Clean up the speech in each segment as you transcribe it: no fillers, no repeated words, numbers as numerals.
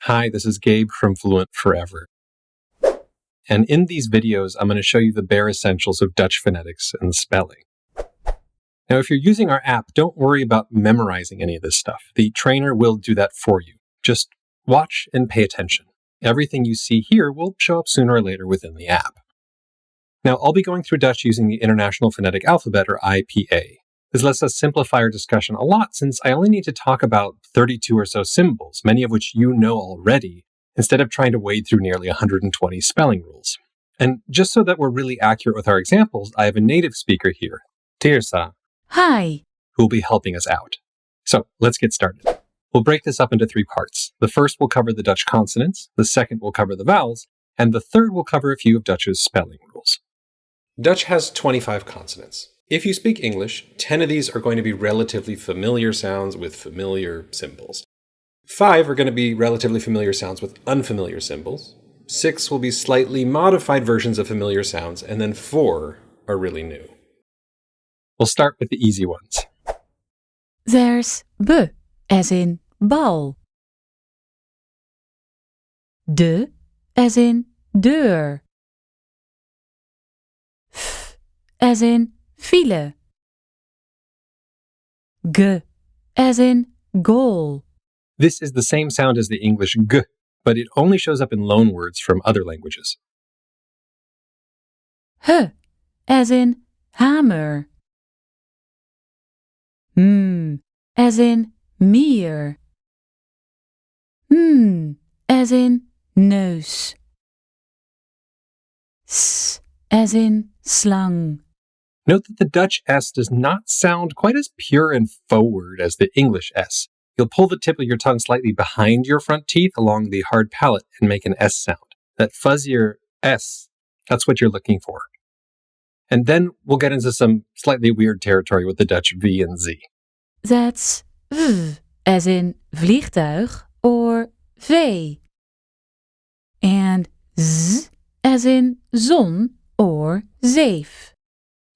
Hi, this is Gabe from Fluent Forever. And in these videos, I'm going to show you the bare essentials of Dutch phonetics and spelling. Now, if you're using our app, don't worry about memorizing any of this stuff. The trainer will do that for you. Just watch and pay attention. Everything you see here will show up sooner or later within the app. Now, I'll be going through Dutch using the International Phonetic Alphabet, or IPA. This lets us simplify our discussion a lot since I only need to talk about 32 or so symbols, many of which you know already, instead of trying to wade through nearly 120 spelling rules. And just so that we're really accurate with our examples, I have a native speaker here, Tirsa. Hi. Who will be helping us out. So let's get started. We'll break this up into three parts. The first will cover the Dutch consonants, the second will cover the vowels, and the third will cover a few of Dutch's spelling rules. Dutch has 25 consonants. If you speak English, 10 of these are going to be relatively familiar sounds with familiar symbols. 5 are going to be relatively familiar sounds with unfamiliar symbols. 6 will be slightly modified versions of familiar sounds, and then 4 are really new. We'll start with the easy ones. There's B, as in bal. De, as in deur. F, as in file. G, as in goal. This is the same sound as the English g, but it only shows up in loanwords from other languages. H, as in hammer. M, as in mier. N, as in neus. S, as in slang. Note that the Dutch S does not sound quite as pure and forward as the English S. You'll pull the tip of your tongue slightly behind your front teeth along the hard palate and make an S sound. That fuzzier S, that's what you're looking for. And then we'll get into some slightly weird territory with the Dutch V and Z. That's V, as in vliegtuig or vee. And Z, as in zon or zeef.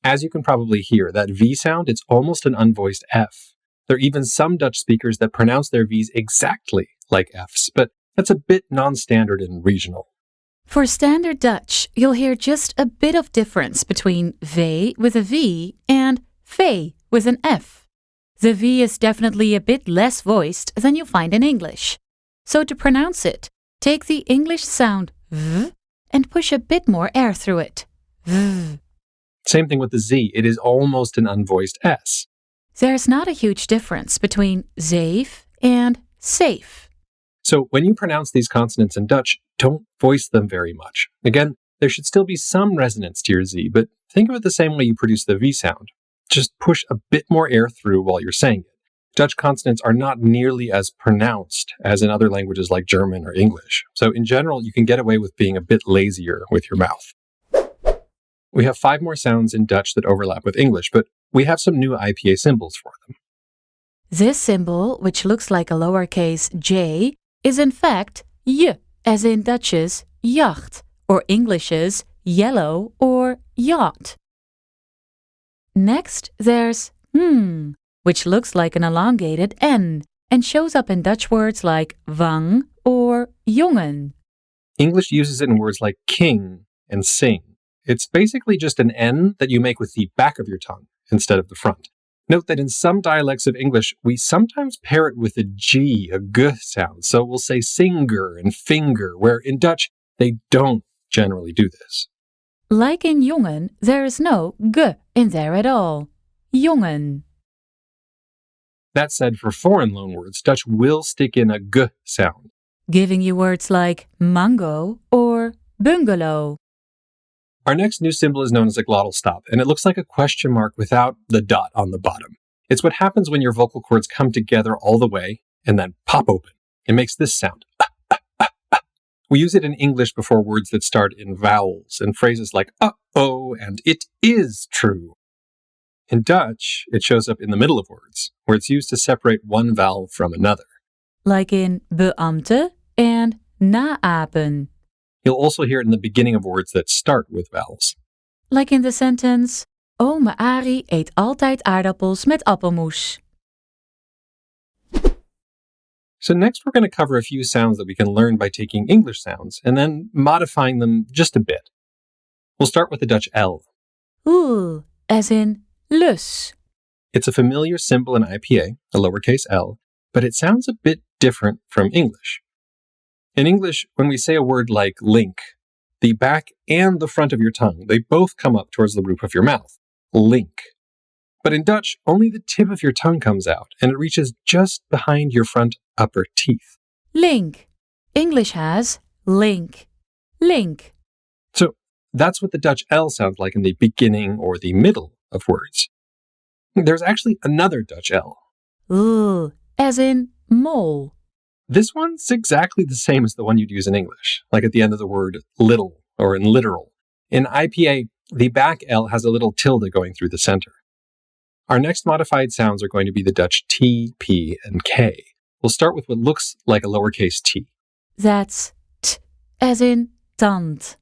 As you can probably hear, that V sound, it's almost an unvoiced F. There are even some Dutch speakers that pronounce their V's exactly like F's, but that's a bit non-standard and regional. For standard Dutch, you'll hear just a bit of difference between V with a V and V with an F. The V is definitely a bit less voiced than you find in English. So to pronounce it, take the English sound V and push a bit more air through it. V. Same thing with the Z. It is almost an unvoiced S. There's not a huge difference between zeef and safe. So when you pronounce these consonants in Dutch, don't voice them very much. Again, there should still be some resonance to your Z, but think of it the same way you produce the V sound. Just push a bit more air through while you're saying it. Dutch consonants are not nearly as pronounced as in other languages like German or English. So in general, you can get away with being a bit lazier with your mouth. We have 5 more sounds in Dutch that overlap with English, but we have some new IPA symbols for them. This symbol, which looks like a lowercase j, is in fact j, as in Dutch's jacht, or English's yellow or yacht. Next, there's which looks like an elongated N, and shows up in Dutch words like wang or jongen. English uses it in words like king and sing. It's basically just an N that you make with the back of your tongue instead of the front. Note that in some dialects of English, we sometimes pair it with a G, a G sound. So we'll say singer and finger, where in Dutch, they don't generally do this. Like in jongen, there is no G in there at all. Jongen. That said, for foreign loanwords, Dutch will stick in a G sound, giving you words like mango or bungalow. Our next new symbol is known as a glottal stop, and it looks like a question mark without the dot on the bottom. It's what happens when your vocal cords come together all the way and then pop open. It makes this sound. We use it in English before words that start in vowels and phrases like uh-oh and it is true. In Dutch, it shows up in the middle of words, where it's used to separate one vowel from another. Like in beambte and naapen. You'll also hear it in the beginning of words that start with vowels. Like in the sentence, Ome Arie eet altijd aardappels met appelmoes. So next we're going to cover a few sounds that we can learn by taking English sounds and then modifying them just a bit. We'll start with the Dutch L. Ooh, as in lus. It's a familiar symbol in IPA, a lowercase l, but it sounds a bit different from English. In English, when we say a word like link, the back and the front of your tongue, they both come up towards the roof of your mouth. Link. But in Dutch, only the tip of your tongue comes out, and it reaches just behind your front upper teeth. Link. English has link. Link. So that's what the Dutch L sounds like in the beginning or the middle of words. There's actually another Dutch L. Ooh, as in mole. This one's exactly the same as the one you'd use in English, like at the end of the word little or in literal. In IPA, the back L has a little tilde going through the center. Our next modified sounds are going to be the Dutch T, P, and K. We'll start with what looks like a lowercase t. That's t, as in tand.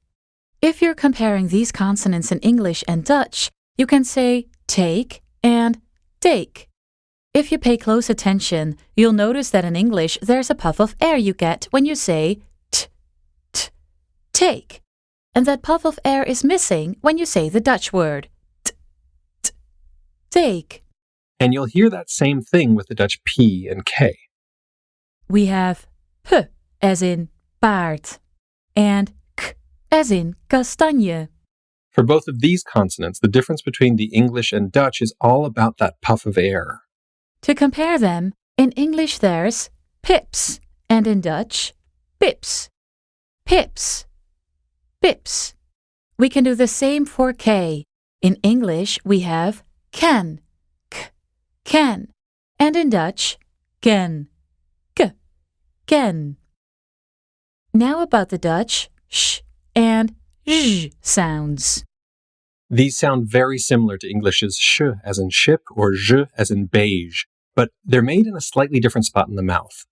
If you're comparing these consonants in English and Dutch, you can say take and take. If you pay close attention, you'll notice that in English there's a puff of air you get when you say t, t, take. And that puff of air is missing when you say the Dutch word t, t, take. And you'll hear that same thing with the Dutch P and K. We have p as in paard and k as in kastanje. For both of these consonants, the difference between the English and Dutch is all about that puff of air. To compare them, in English there's pips, and in Dutch, pips. Pips. Pips. We can do the same for K. In English, we have can, k, can, and in Dutch, ken, k, ken. Now about the Dutch sh and zh sounds. These sound very similar to English's sh as in ship or zh as in beige, but they're made in a slightly different spot in the mouth.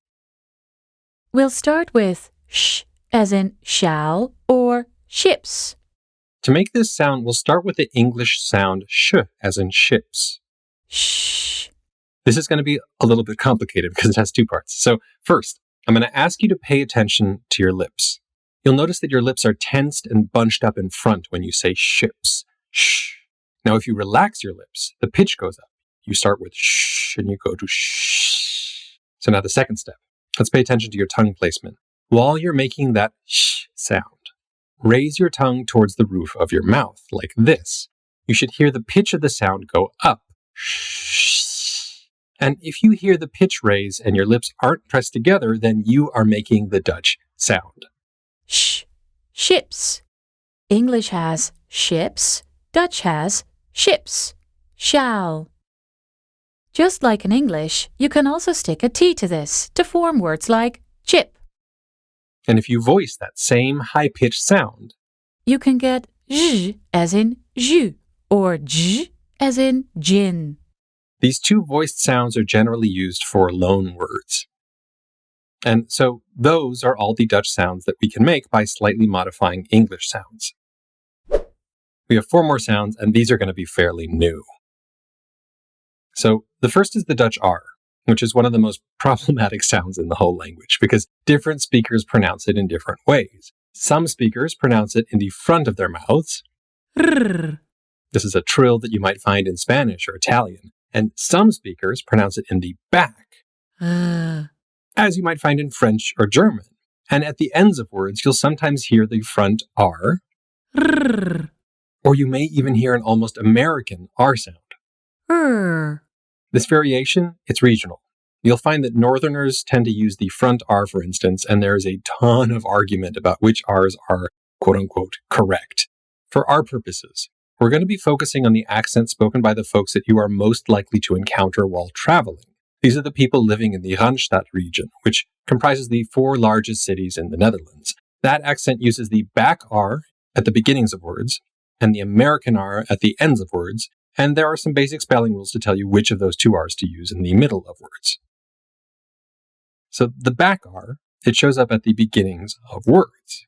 We'll start with sh as in shall or ships. To make this sound, we'll start with the English sound sh as in ships. Shh. This is going to be a little bit complicated because it has two parts. So first, I'm going to ask you to pay attention to your lips. You'll notice that your lips are tensed and bunched up in front when you say ships. Shh. Now, if you relax your lips, the pitch goes up. You start with shh and you go to shh. So now the second step. Let's pay attention to your tongue placement. While you're making that shh sound, raise your tongue towards the roof of your mouth like this. You should hear the pitch of the sound go up. Shh. And if you hear the pitch raise and your lips aren't pressed together, then you are making the Dutch sound. Sh. Ships. English has ships. Dutch has ships. Shall. Just like in English, you can also stick a T to this to form words like chip. And if you voice that same high-pitched sound, you can get zh as in jus or j as in gin. These two voiced sounds are generally used for loan words. And so those are all the Dutch sounds that we can make by slightly modifying English sounds. We have 4 more sounds, and these are going to be fairly new. So the first is the Dutch R, which is one of the most problematic sounds in the whole language because different speakers pronounce it in different ways. Some speakers pronounce it in the front of their mouths. Rrr. This is a trill that you might find in Spanish or Italian. And some speakers pronounce it in the back, as you might find in French or German. And at the ends of words, you'll sometimes hear the front R, Rrr. or you may even hear an almost American R sound. Rrr. This variation, it's regional. You'll find that Northerners tend to use the front R, for instance, and there is a ton of argument about which R's are quote-unquote correct. For our purposes, we're going to be focusing on the accent spoken by the folks that you are most likely to encounter while traveling. These are the people living in the Randstad region, which comprises the 4 largest cities in the Netherlands. That accent uses the back R at the beginnings of words and the American R at the ends of words, and there are some basic spelling rules to tell you which of those 2 R's to use in the middle of words. So the back R, it shows up at the beginnings of words.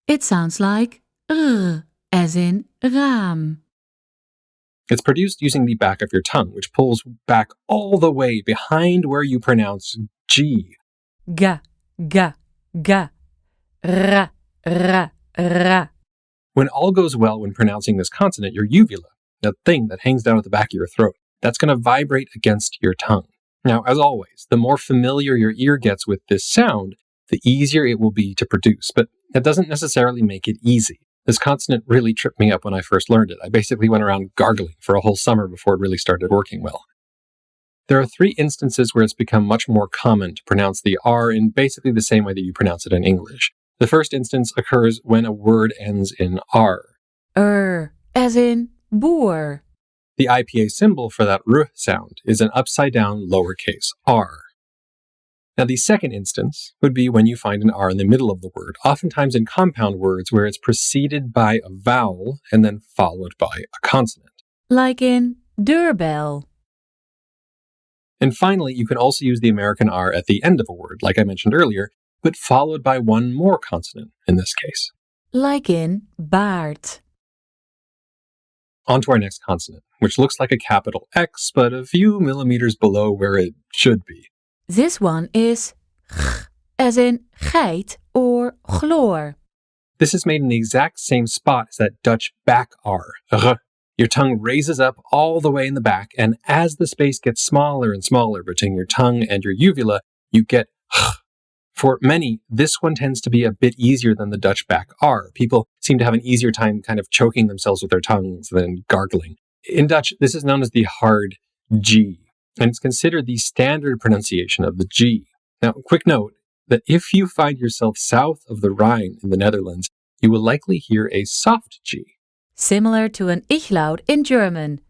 It sounds like as in raam. It's produced using the back of your tongue, which pulls back all the way behind where you pronounce G. ga, ga, ga, ra, ra, ra. When all goes well when pronouncing this consonant, your uvula, that thing that hangs down at the back of your throat, that's going to vibrate against your tongue. Now, as always, the more familiar your ear gets with this sound, the easier it will be to produce, but that doesn't necessarily make it easy. This consonant really tripped me up when I first learned it. I basically went around gargling for a whole summer before it really started working well. There are 3 instances where it's become much more common to pronounce the R in basically the same way that you pronounce it in English. The first instance occurs when a word ends in R. As in boer. The IPA symbol for that R sound is an upside-down lowercase r. Now, the second instance would be when you find an R in the middle of the word, oftentimes in compound words where it's preceded by a vowel and then followed by a consonant. Like in deurbel. And finally, you can also use the American R at the end of a word, like I mentioned earlier, but followed by one more consonant in this case. Like in baard. On to our next consonant, which looks like a capital X, but a few millimeters below where it should be. This one is g, as in geit or chloor. This is made in the exact same spot as that Dutch back R. Your tongue raises up all the way in the back, and as the space gets smaller and smaller between your tongue and your uvula, you get h. For many, this one tends to be a bit easier than the Dutch back R. People seem to have an easier time kind of choking themselves with their tongues than gargling. In Dutch, this is known as the hard G, and it's considered the standard pronunciation of the G. Now, quick note that if you find yourself south of the Rhine in the Netherlands, you will likely hear a soft G. Similar to an ich-laut in German.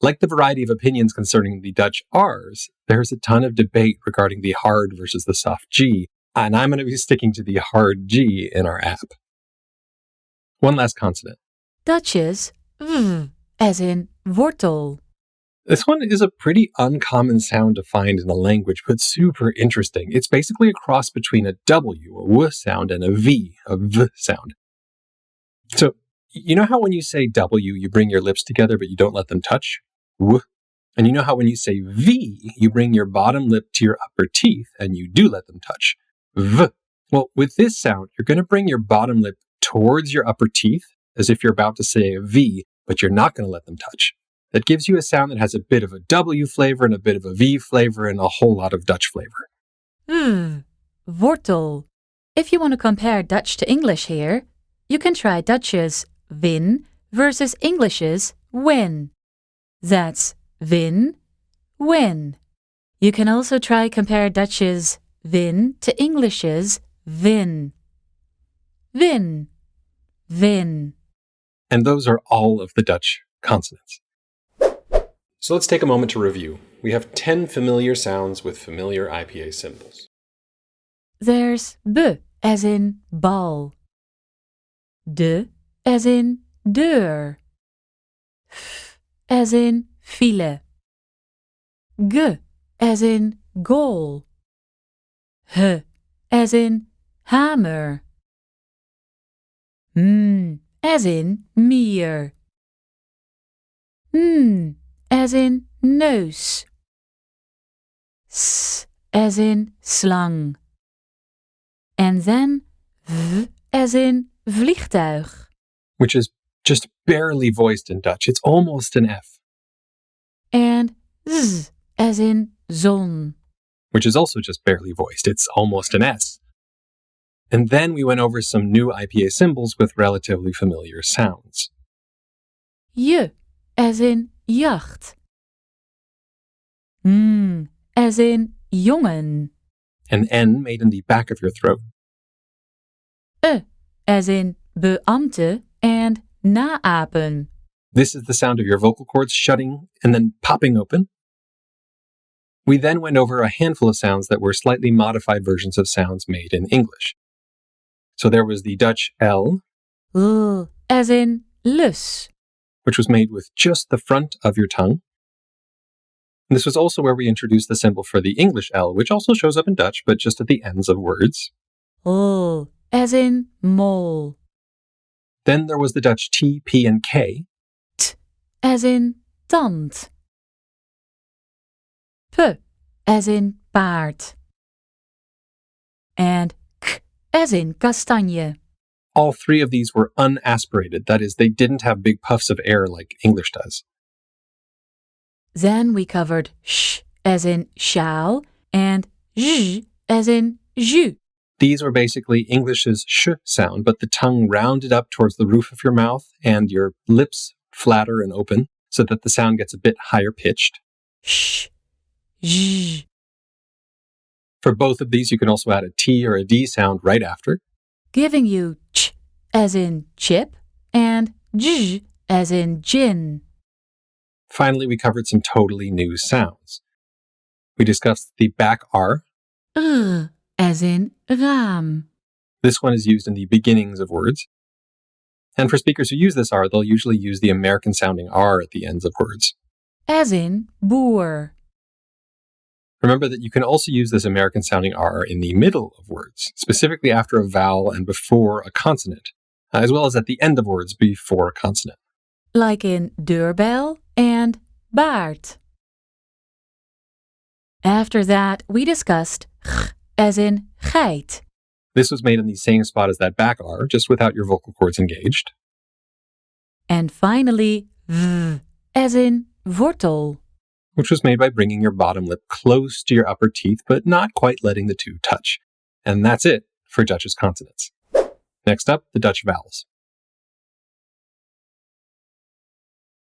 Like the variety of opinions concerning the Dutch R's, there's a ton of debate regarding the hard versus the soft G, and I'm going to be sticking to the hard G in our app. One last consonant. Dutch's v, as in wortel. This one is a pretty uncommon sound to find in a language, but super interesting. It's basically a cross between a W, a W sound, and a V, a V sound. So, you know how when you say W, you bring your lips together, but you don't let them touch? W. And you know how when you say V, you bring your bottom lip to your upper teeth, and you do let them touch? V. Well, with this sound, you're going to bring your bottom lip towards your upper teeth, as if you're about to say a V, but you're not going to let them touch. That gives you a sound that has a bit of a W flavor and a bit of a V flavor and a whole lot of Dutch flavor. Wortel. If you want to compare Dutch to English here, you can try Dutch's win versus English's win. That's win, win. You can also try compare Dutch's win to English's win. Win, win. And those are all of the Dutch consonants. So let's take a moment to review. We have 10 familiar sounds with familiar IPA symbols. There's b as in bal. De as in deur. F as in file. G as in goal. H as in hammer. M as in mier. N as in neus. S as in slang. And then v as in vliegtuig. Which is just barely voiced in Dutch. It's almost an F. And z as in zon. Which is also just barely voiced. It's almost an S. And then we went over some new IPA symbols with relatively familiar sounds. J as in jacht. As in jongen. An N made in the back of your throat. As in beambte and naapen. This is the sound of your vocal cords shutting and then popping open. We then went over a handful of sounds that were slightly modified versions of sounds made in English. So there was the Dutch L, as in lus. which was made with just the front of your tongue. And this was also where we introduced the symbol for the English L, which also shows up in Dutch, but just at the ends of words. As in mol. Then there was the Dutch T, P, and K, As in tand. P as in paard. as in kastanje. All three of these were unaspirated, that is, they didn't have big puffs of air like English does. Then we covered sh as in shall and zh as in jus. These were basically English's sh sound, but the tongue rounded up towards the roof of your mouth and your lips flatter and open so that the sound gets a bit higher pitched. Sh, zh. For both of these, you can also add a T or a D sound right after, giving you ch as in chip and j as in gin. Finally, we covered some totally new sounds. We discussed the back R. As in raam. This one is used in the beginnings of words. And for speakers who use this R, they'll usually use the American-sounding R at the ends of words. As in boer. Remember that you can also use this American-sounding R in the middle of words, specifically after a vowel and before a consonant, as well as at the end of words before a consonant. Like in deurbel and baard. After that, we discussed ch as in geit. This was made in the same spot as that back R, just without your vocal cords engaged. And finally, v as in wortel. Which was made by bringing your bottom lip close to your upper teeth, but not quite letting the two touch. And that's it for Dutch's consonants. Next up, the Dutch vowels.